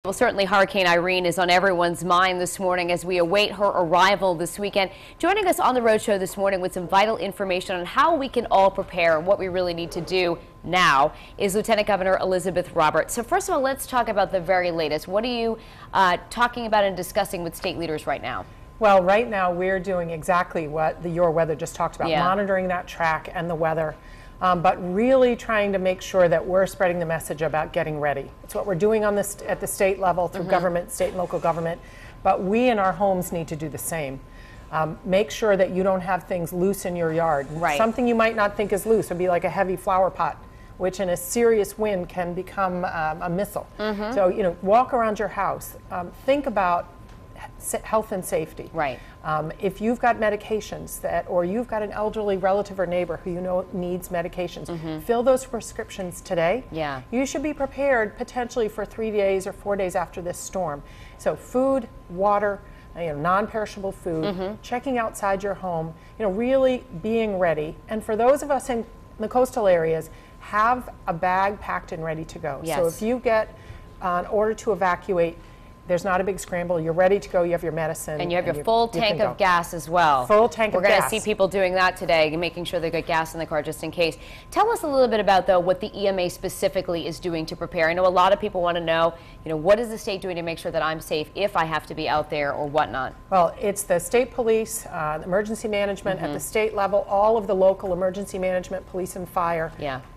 Well, certainly Hurricane Irene is on everyone's mind this morning as we await her arrival this weekend. Joining us on the Rhode Show this morning with some vital information on how we can all prepare and what we really need to do now is Lieutenant Governor Elizabeth Roberts. So first of all, let's talk about the very latest. What are you talking about and discussing with state leaders right now? Well, right now we're doing exactly what the Your Weather just talked about, monitoring that track and the weather. But really trying to make sure that we're spreading the message about getting ready. It's what we're doing on this at the state level through government, state and local government, but we in our homes need to do the same. Make sure that you don't have things loose in your yard. Right. Something you might not think is loose would be like a heavy flower pot, which in a serious wind can become a missile. So, you know, walk around your house. Think about health and safety. Right. If you've got medications or you've got an elderly relative or neighbor who you know needs medications, fill those prescriptions today. Yeah. You should be prepared potentially for 3 days or 4 days after this storm. So food, water, non-perishable food, checking outside your home, really being ready. And for those of us in the coastal areas, have a bag packed and ready to go. Yes. So if you get an order to evacuate, there's not a big scramble. You're ready to go. You have your medicine. And you have your full tank of gas as well. Full tank of gas. We're going to see people doing that today, making sure they got gas in the car just in case. Tell us a little bit about, though, what the EMA specifically is doing to prepare. I know a lot of people want to know, what is the state doing to make sure that I'm safe if I have to be out there or whatnot? Well, it's the state police, emergency management at the state level, all of the local emergency management, police and fire,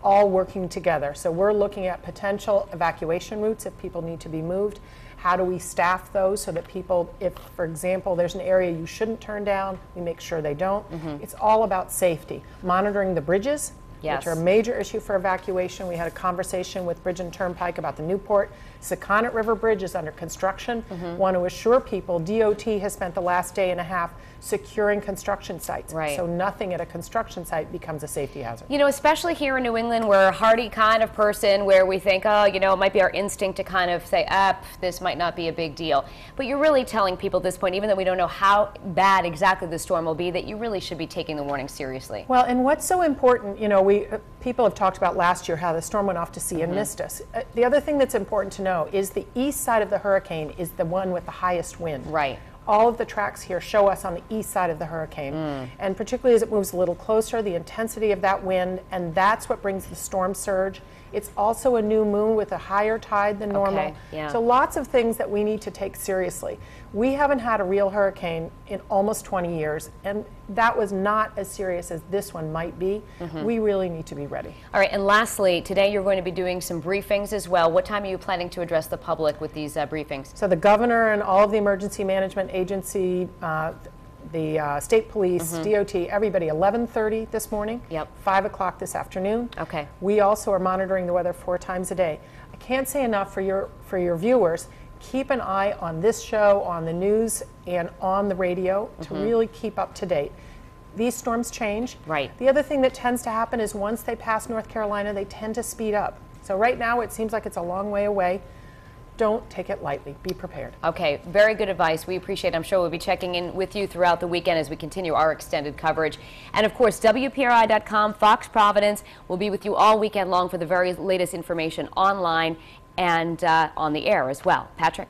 all working together. So we're looking at potential evacuation routes if people need to be moved. How do we staff those so that people, if, for example, there's an area you shouldn't turn down, we make sure they don't. It's all about safety. Monitoring the bridges, which are a major issue for evacuation. We had a conversation with Bridge and Turnpike about the Newport Saconnet River Bridge is under construction. Want to assure people DOT has spent the last day and a half securing construction sites. Right. So nothing at a construction site becomes a safety hazard. Especially here in New England, we're a hardy kind of person where we think, oh, it might be our instinct to kind of say, this might not be a big deal. But you're really telling people at this point, even though we don't know how bad exactly the storm will be, that you really should be taking the warning seriously. Well, and what's so important, people have talked about last year how the storm went off to sea and missed us. The other thing that's important to know is the east side of the hurricane is the one with the highest wind. Right. All of the tracks here show us on the east side of the hurricane. And particularly as it moves a little closer, the intensity of that wind, and that's what brings the storm surge. It's also a new moon with a higher tide than normal. So lots of things that we need to take seriously. We haven't had a real hurricane in almost 20 years, and that was not as serious as this one might be. We really need to be ready. All right, and lastly, today you're going to be doing some briefings as well. What time are you planning to address the public with these briefings? So the governor and all of the emergency management agency, the state police, DOT, everybody, 11:30 this morning, 5 o'clock this afternoon. Okay. We also are monitoring the weather 4 times a day. I can't say enough for your viewers. Keep an eye on this show, on the news, and on the radio to really keep up to date. These storms change. Right. The other thing that tends to happen is once they pass North Carolina, they tend to speed up. So right now it seems like it's a long way away. Don't take it lightly. Be prepared. Okay, very good advice. We appreciate it. I'm sure we'll be checking in with you throughout the weekend as we continue our extended coverage. And of course, WPRI.com, Fox Providence will be with you all weekend long for the very latest information online and on the air as well. Patrick?